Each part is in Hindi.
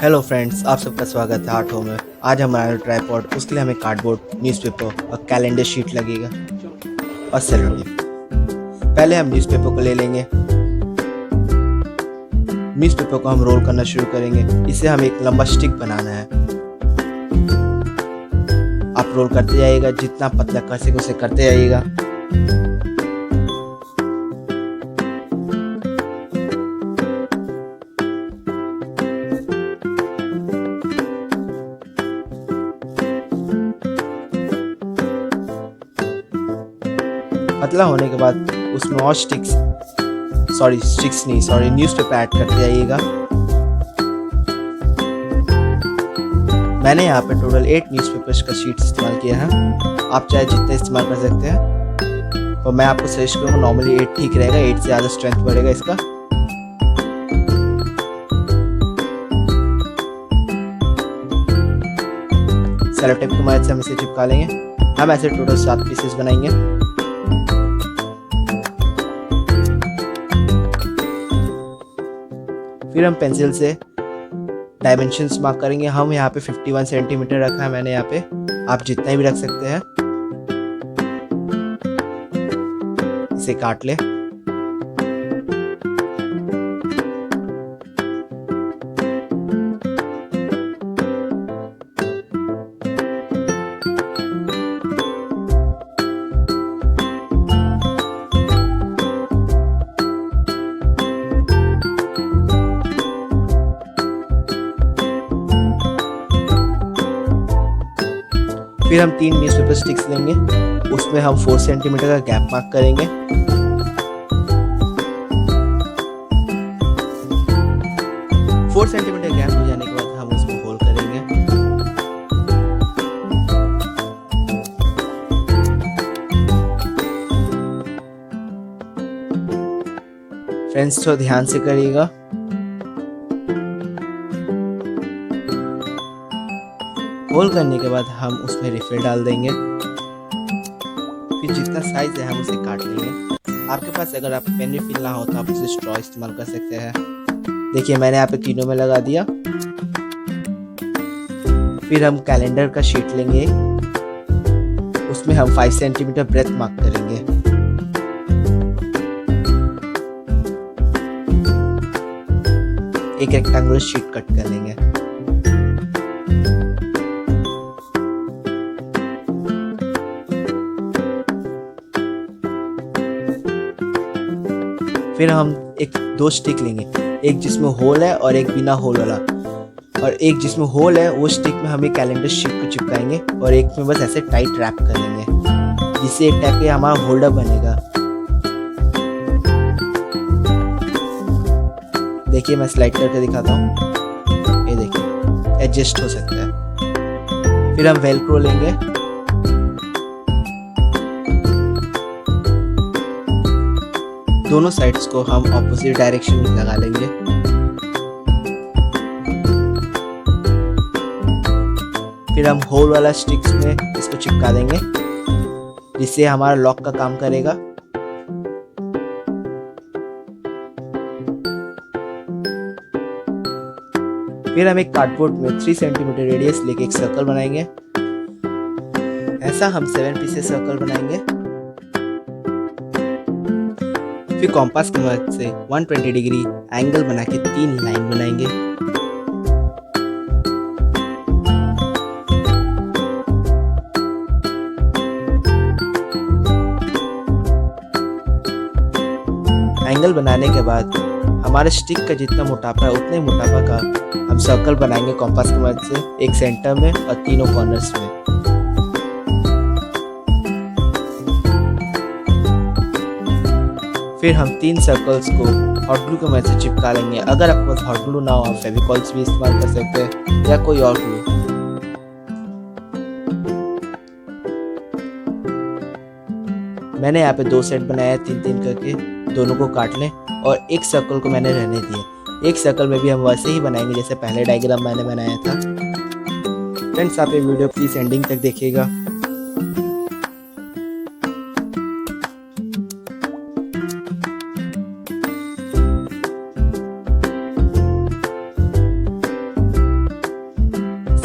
हेलो फ्रेंड्स, आप सबका स्वागत है आर्ट होम में। आज हमारा ट्राइपॉड, उसके लिए हमें कार्डबोर्ड, न्यूज़पेपर और कैलेंडर शीट लगेगा और सेलो टेप। पहले हम न्यूज़पेपर को ले लेंगे। न्यूज़पेपर को हम रोल करना शुरू करेंगे। इसे हमें एक लंबा स्टिक बनाना है। आप रोल करते जाइएगा, जितना पतला कर सके उसे करते जाइएगा। पतला होने के बाद उसमें और न्यूज़पेपर ऐड करते जाइएगा। मैंने यहाँ पे टोटल 8 न्यूज़पेपर्स का शीट इस्तेमाल किया है। आप चाहे जितने इस्तेमाल कर सकते हैं, और मैं आपको सजेस्ट करूँगा नॉर्मली 8 ठीक रहेगा। 8 से ज़्यादा स्ट्रेंथ बढ़ेगा इसका। सेलो टेप की मदद से हम इसे चिपका लेंगे। हम ऐसे टोटल 7 पीसेस बनाएंगे। फिर हम पेंसिल से डायमेंशंस मार्क करेंगे। हम यहाँ पे 51 सेंटीमीटर रखा है मैंने यहाँ पे। आप जितना भी रख सकते हैं। इसे काट ले। फिर हम 3 न्यूज़पेपर स्टिक्स लेंगे। उसमें हम 4 सेंटीमीटर का गैप मार्क करेंगे। फोर सेंटीमीटर गैप हो जाने के बाद हम उसको होल करेंगे। फ्रेंड्स, तो ध्यान से करिएगा। होल करने के बाद हम उसमें रिफिल डाल देंगे। फिर जितना साइज है हम उसे काट लेंगे। आपके पास अगर आप पेन रिफिल ना हो तो आप उसे स्ट्रॉ इस्तेमाल कर सकते हैं। देखिए, मैंने यहाँ पे तीनों में लगा दिया। फिर हम कैलेंडर का शीट लेंगे। उसमें हम 5 सेंटीमीटर ब्रेथ मार्क करेंगे। एक रेक्टेंगुलर शीट कट कर लेंगे। फिर हम दो स्टिक लेंगे, एक जिसमें होल है और एक बिना होल वाला। और एक जिसमें होल है वो स्टिक में हम एक कैलेंडर शीट को चिपकाएंगे और एक में बस ऐसे टाइट रैप करेंगे, जिससे एक टाइप का हमारा होल्डर बनेगा। देखिए, मैं स्लाइड करके दिखाता हूँ। ये देखिए, एडजस्ट हो सकता है। फिर हम वेलक्रो लेंगे। दोनों साइड्स को हम ऑपोजिट डायरेक्शन में लगा लेंगे। फिर हम होल वाला स्टिक्स में इसको चिपका देंगे, जिससे हमारा लॉक का काम करेगा। फिर हम एक कार्डबोर्ड में 3 सेंटीमीटर रेडियस लेके एक सर्कल बनाएंगे। ऐसा हम 7 पीसेस सर्कल बनाएंगे। फिर कॉम्पास की मदद से 120 डिग्री एंगल बना के 3 लाइन बनाएंगे। एंगल बनाने के बाद हमारे स्टिक का जितना मोटापा है उतने मोटापा का हम सर्कल बनाएंगे कॉम्पास की मदद से, एक सेंटर में और तीनों कॉर्नर्स में। फिर हम 3 सर्कल्स को हॉट ग्लू की मदद से चिपका लेंगे। अगर आपके पास हॉट ग्लू ना हो, आप फेविकॉल्स भी इस्तेमाल कर सकते हैं या कोई और ग्लू। मैंने यहाँ पे 2 सेट बनाया 3-3 करके। दोनों को काट लें और एक सर्कल को मैंने रहने दिया। एक सर्कल में भी हम वैसे ही बनाएंगे जैसे पहले डायग्राम मैंने बनाया था। फ्रेंड्स, आप ये वीडियो प्लीज एंडिंग तक देखिएगा।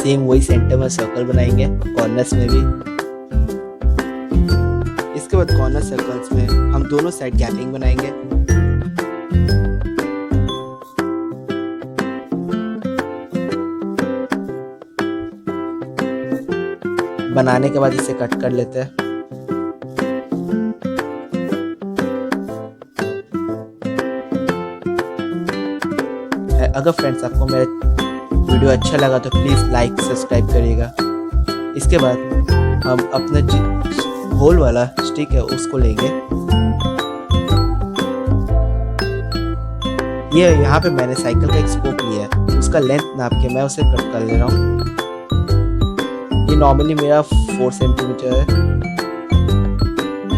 सेम वही सेंटर में सर्कल बनाएंगे, कॉर्नर्स में भी। इसके बाद कॉर्नर सर्कल्स में हम दोनों साइड गैपिंग बनाएंगे। बनाने के बाद इसे कट कर लेते हैं। अगर फ्रेंड्स आपको मेरा वीडियो अच्छा लगा तो प्लीज़ लाइक सब्सक्राइब करिएगा। इसके बाद हम अपना होल वाला स्टिक है उसको लेंगे। ये यहाँ पे मैंने साइकिल का एक स्पोक लिया है, उसका लेंथ नाप के मैं उसे कट कर ले रहा हूँ। ये नॉर्मली मेरा 4 सेंटीमीटर है।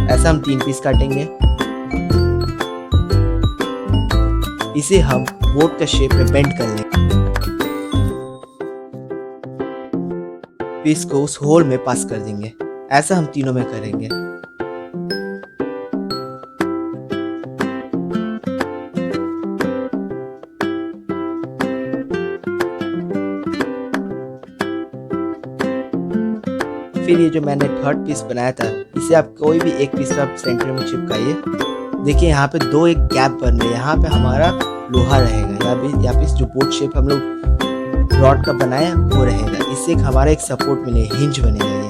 ऐसा हम 3 पीस काटेंगे। इसे हम बोट का शेप में बेंड कर लेंगे। पीस को उस होल में पास कर देंगे। ऐसा हम तीनों में करेंगे। फिर ये जो मैंने थर्ड पीस बनाया था, इसे आप कोई भी एक पीस आप सेंटर में चिपकाइए। देखिए यहाँ पे 2 एक गैप बन रहे हैं, यहाँ पे हमारा लोहा रहेगा। यहाँ पे जो बोट शेप हम लोग रॉड का बनाया वो रहेगा। इससे हमारा एक सपोर्ट मिलेगा, हिंज बनेगा। ये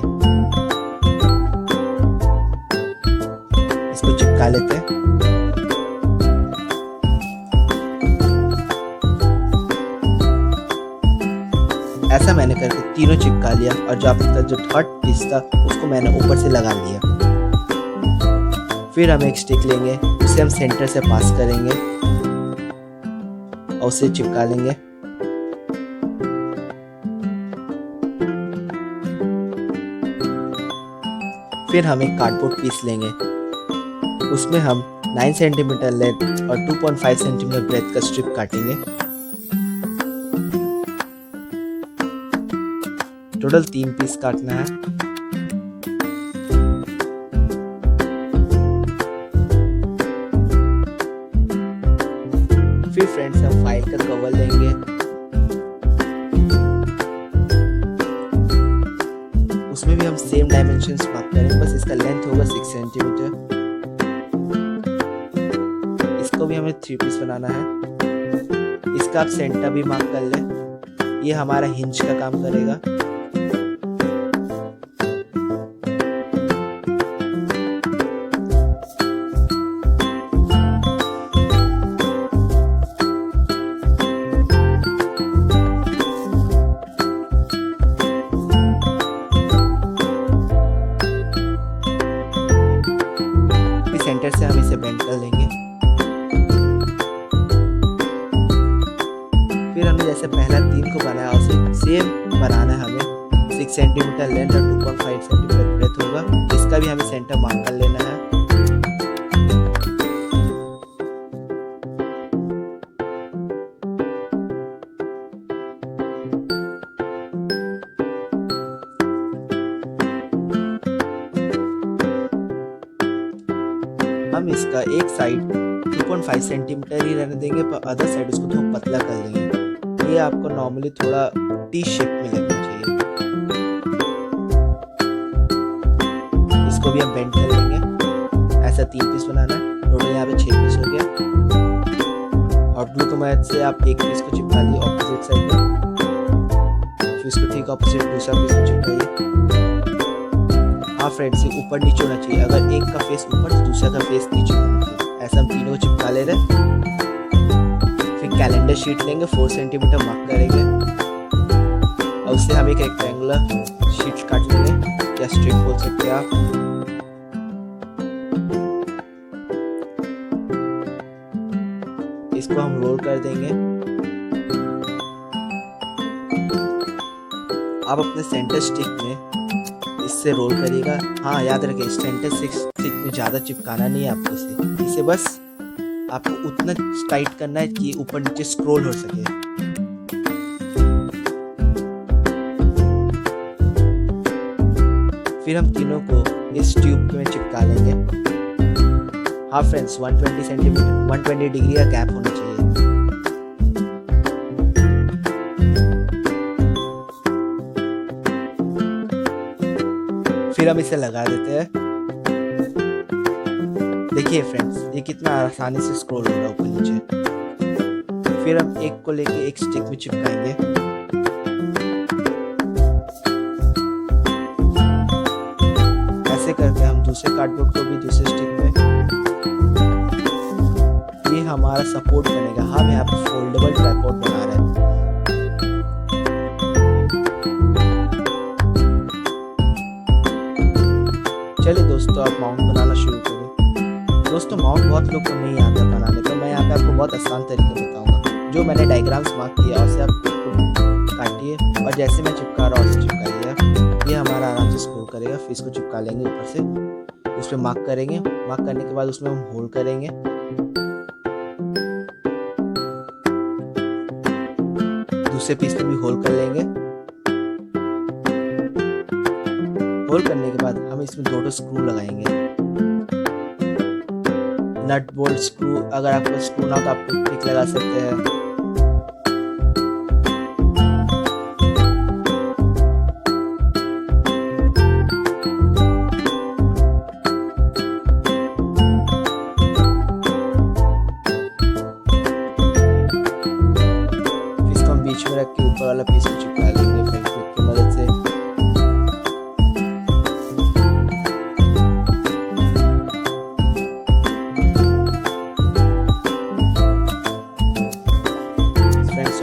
इसको चिपका लेते हैं। ऐसा मैंने करके तीनों चिपका लिया और जो आपका जो थर्ड पीस था उसको मैंने ऊपर से लगा लिया। फिर हम एक स्टिक लेंगे, उसे हम सेंटर से पास करेंगे और उसे चिपका लेंगे। फिर हम एक कार्डबोर्ड पीस लेंगे, उसमें हम 9 सेंटीमीटर लेंथ और 2.5 सेंटीमीटर ब्रेथ का स्ट्रिप काटेंगे। टोटल 3 पीस काटना है। फिर फ्रेंड्स हम फाइल का कवर लेंगे, उसमें भी हम सेम डायमेंशंस मार्क करेंगे, बस इसका लेंथ होगा 6 सेंटीमीटर। इसको भी हमें 3 पीस बनाना है। इसका आप सेंटर भी मार्क कर ले, ये हमारा हिंज का काम करेगा। सेंटर से हम इसे बेंड कर लेंगे। फिर हमने जैसे पहला 3 को बनाया उसे सेम बनाना है हमें। 6 सेंटीमीटर लेंथ और 2.5 सेंटीमीटर ब्रेथ होगा। इसका भी हमें सेंटर मार्क कर लेना है। हम इसका एक साइड 2.5 सेंटीमीटर ही रहने देंगे, पर अदर साइड उसको थोड़ा पतला कर देंगे। ये आपको नॉर्मली थोड़ा टी शेप में लगना चाहिए। इसको भी हम बेंड कर लेंगे। ऐसा 3 पीस बनाना है। टोटल यहाँ पे 6 पीस हो गया। और ग्लू की मदद से आप एक पीस को चिपका लिए ऑपोजिट साइड में, फिर इसको ठीक ऑपोजिट दूसरा पीस को चिपकाइए। हाँ फ्रेंड्स, ये ऊपर नीचे होना चाहिए। अगर एक का फेस ऊपर तो दूसरा का फेस नीचे होना चाहिए। ऐसा हम तीनों को चिपका ले रहे। फिर कैलेंडर शीट लेंगे, 4 सेंटीमीटर मार्क करेंगे और उससे हम एक रेक्टेंगुलर शीट काट लेंगे, या स्ट्रिप बोल सकते हैं आप। इसको हम रोल कर देंगे। आप अपने सेंटर स्टिक में इससे रोल करिएगा। हाँ याद रखिए, सेंटर स्टिक में ज़्यादा चिपकाना नहीं है आपको। इसे बस आपको उतना टाइट करना है कि ऊपर नीचे स्क्रॉल हो सके। फिर हम तीनों को इस ट्यूब में चिपका लेंगे। हाँ फ्रेंड्स, 120 सेंटीमीटर 120 डिग्री का गैप होना चाहिए। फिर हम इसे लगा देते हैं। देखिए फ्रेंड्स, ये कितना आसानी से स्क्रॉल हो रहा है ऊपर नीचे। फिर हम एक को लेके एक स्टिक में चिपकाएंगे। ऐसे करके हम दूसरे कार्डबोर्ड को भी दूसरे स्टिक में, ये हमारा सपोर्ट बनेगा। हम यहाँ पे फोल्डेबल ट्राइपॉड बना रहे हैं। चलिए दोस्तों, आप माउंट बनाना शुरू करें। दोस्तों, माउंट बहुत लोग को नहीं आता बनाने, तो मैं यहाँ पे आपको बहुत आसान तरीका बताऊंगा। जो मैंने डायग्राम्स मार्क किया उससे आप काटिए और जैसे मैं चिपका रहा हूँ उसे चिपकाइएगा। ये हमारा आराम से स्क्रॉल करेगा। फिर इसको चिपका लेंगे ऊपर से, उस पर मार्क करेंगे। मार्क करने के बाद उसमें हम होल्ड करेंगे। दूसरे पीस में भी होल्ड कर लेंगे। होल्ड करने के बाद हम इसमें दो स्क्रू लगाएंगे। नट बोल्ट स्क्रू, अगर आपको स्क्रू ना तो आप टूथपिक लगा सकते हैं। इसको हम बीच में रख के ऊपर वाला पीस को चिपका लेंगे फेविक्विक की मदद से।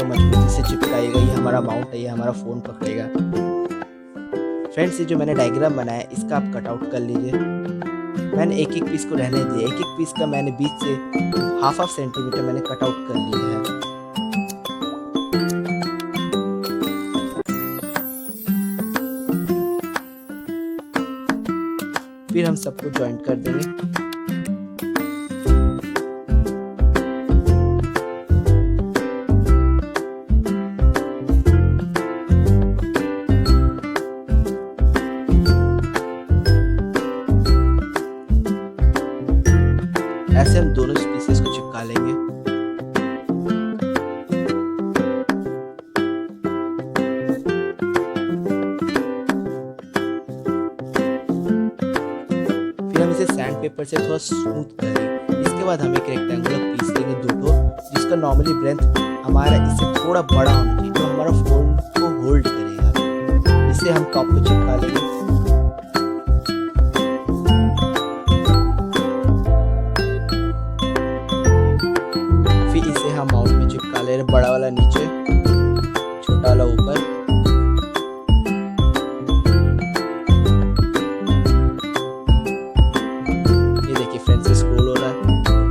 मजबूती से चिपकाएगा। ये हमारा माउंट है, ये हमारा फोन पकड़ेगा। फ्रेंड्स, ये जो मैंने डायग्राम बनाया है इसका आप कट आउट कर लीजिए। मैंने एक एक पीस को रहने दिया। एक एक पीस का मैंने बीच से हाफ सेंटीमीटर मैंने कट आउट कर लिया है। फिर हम सबको ज्वाइंट कर देंगे। ऐसे हम दोनों पीसेस को चिपका लेंगे। फिर हम इसे सैंड पेपर से थोड़ा स्मूथ कर लेंगे। इसके बाद हम एक रेक्टेंगुलर पीस लेंगे, दो जिसका नॉर्मली ब्रेथ हमारा इससे थोड़ा बड़ा होना चाहिए, जो हमारा फोन को होल्ड करेगा। इसे हम टॉप पे चिपका लेंगे। हम माउंट में चिपका ले रहे, बड़ा वाला नीचे, छोटा वाला ऊपर। ये देखिए फ्रेंड्स, स्क्रॉल हो रहा है।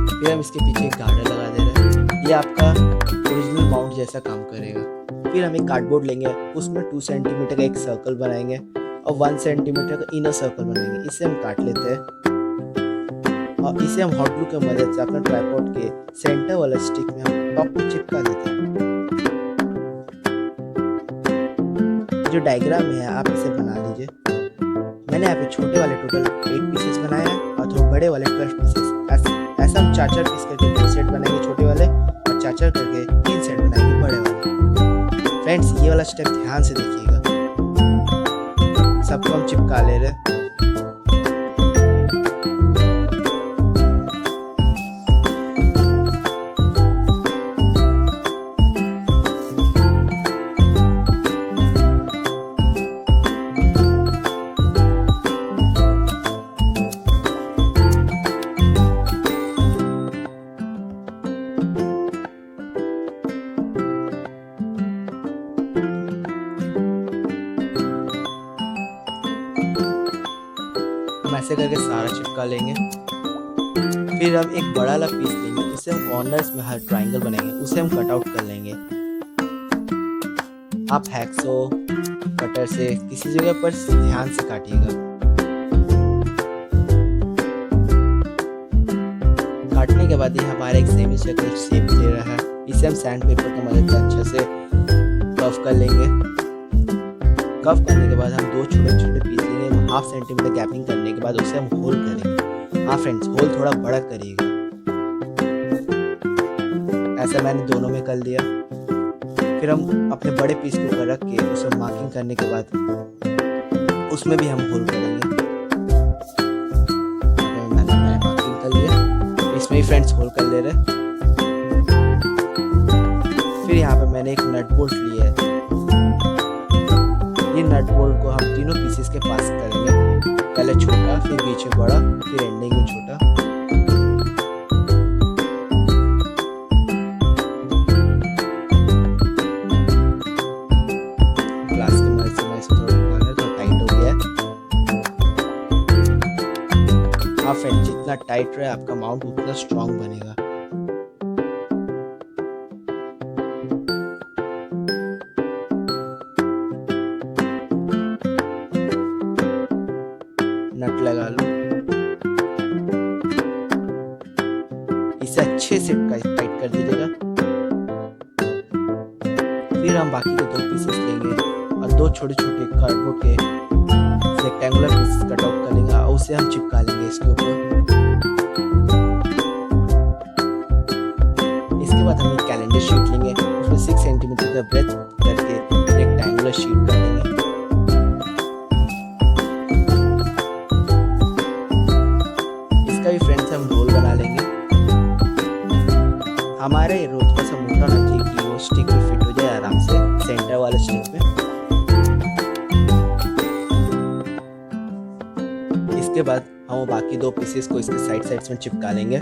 फिर हम इसके पीछे एक गार्डर लगा दे रहे हैं। ये आपका ओरिजिनल माउंट जैसा काम करेगा। फिर हम एक कार्डबोर्ड लेंगे, उसमें 2 सेंटीमीटर का एक सर्कल बनाएंगे और 1 सेंटीमीटर का इनर सर्कल बनाएंगे। इसे हम काट लेते हैं और इसे हम हॉट ग्लू की मदद से अपने ट्राइपॉड के सेंटर वाला स्टिक में हम टॉप पे चिपका देते हैं। जो डायग्राम है आप इसे बना लीजिए। मैंने यहाँ पे छोटे वाले टोटल 8 पीसेस बनाए हैं और थोड़े बड़े वाले 12 पीसेस। ऐसा हम 4-4 पीस करके 2 सेट बनाएंगे छोटे वाले और 4-4 करके 3 सेट बनाएंगे बड़े वाले। फ्रेंड्स, ये वाला स्टेप ध्यान से देखिएगा। सबको हम चिपका ले रहे हैं। हम ऐसे करके सारा चिपका लेंगे। फिर हम एक बड़ा वाला पीस लेंगे, उसे हम कॉर्नर्स में हर ट्रायंगल बनाएंगे, उसे हम कट आउट कर लेंगे। आप हैक्सो कटर से किसी जगह पर ध्यान से काटिएगा। काटने के बाद ये हमारा एक सेमी सर्कल शेप ले रहा है। इसे हम सैंड पेपर की मदद से अच्छे से कर्व कर लेंगे। कर्व करने के बाद हम 2 छोटे छोटे पीस लेंगे। 1/2 सेंटीमीटर गैपिंग करने के बाद उसे हम होल करेंगे। हाँ फ्रेंड्स, होल थोड़ा बड़ा करिएगा। ऐसा मैंने दोनों में कर लिया। फिर हम अपने बड़े पीस के ऊपर रख के उसे मार्किंग करने के बाद उसमें भी हम होल करेंगे। मेरे फ्रेंड्स होल कर ले रहे। फिर यहाँ पे मैंने एक नट बोल्ट लिया है। ये नट बोल्ट को हम तीनों पीसेस के पास करेंगे, पहले छोटा, फिर बीच में बड़ा, फिर एंडिंग में छोटा। ग्लास की मदद से मैं इसे थोड़ा निकाला तो टाइट हो गया है। हाँ फ्रेंड, जितना टाइट रहे आपका माउंट उतना स्ट्रॉन्ग बनेगा। नट लगा लो, इसे अच्छे से टाइट कर दीजिएगा। फिर हम बाकी के दो पीसेस लेंगे और दो छोटे छोटे कार्डबोर्ड के रेक्टेंगुलर पीसेस कट आउट करेंगे और उसे हम चिपका लेंगे इसके ऊपर। इसके बाद हम एक कैलेंडर शीट लेंगे, उसमें 6 सेंटीमीटर का ब्रेथ करके रेक्टेंगुलर शीट कर लेंगे। इसका भी फ्रेंड्स हम रोल बना लेंगे। हमारे रोल थोड़ा सा मोटा होना चाहिए कि वो स्टिक में फिट हो जाए आराम से, सेंटर वाले स्टिक में। इसके बाद हम बाकी दो पीसेस को इसके साइड में चिपका लेंगे।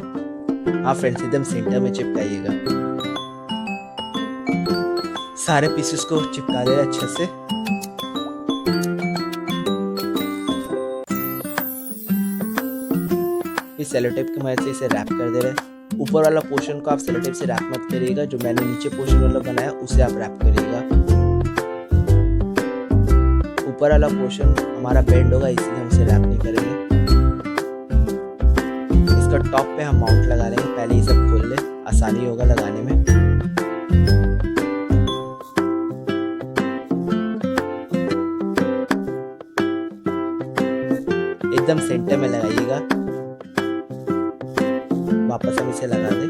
हाँ फ्रेंड्स, एकदम सेंटर में चिपकाइएगा। सारे पीसेस को चिपका दे अच्छे से। इस सेलो टेप की मदद से इसे रैप कर दे रहे। ऊपर वाला पोर्शन को आप सेलो टेप से रैप मत करिएगा, जो मैंने नीचे पोर्शन वाला बनाया उसे आप रैप करिएगा। ऊपर वाला पोर्शन हमारा बेंड होगा, इसलिए हम इसे रैप नहीं करेंगे। इसका टॉप पे हम माउंट लगा लेंगे। पहले ये सब खोल ले, आसानी होगा लगाने में। एकदम सेंटर में लगाइएगा। वापस हम इसे लगा दें।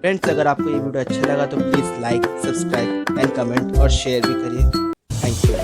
फ्रेंड्स, अगर आपको ये वीडियो अच्छा लगा तो please like, subscribe and comment और शेयर भी करिए। Thank you.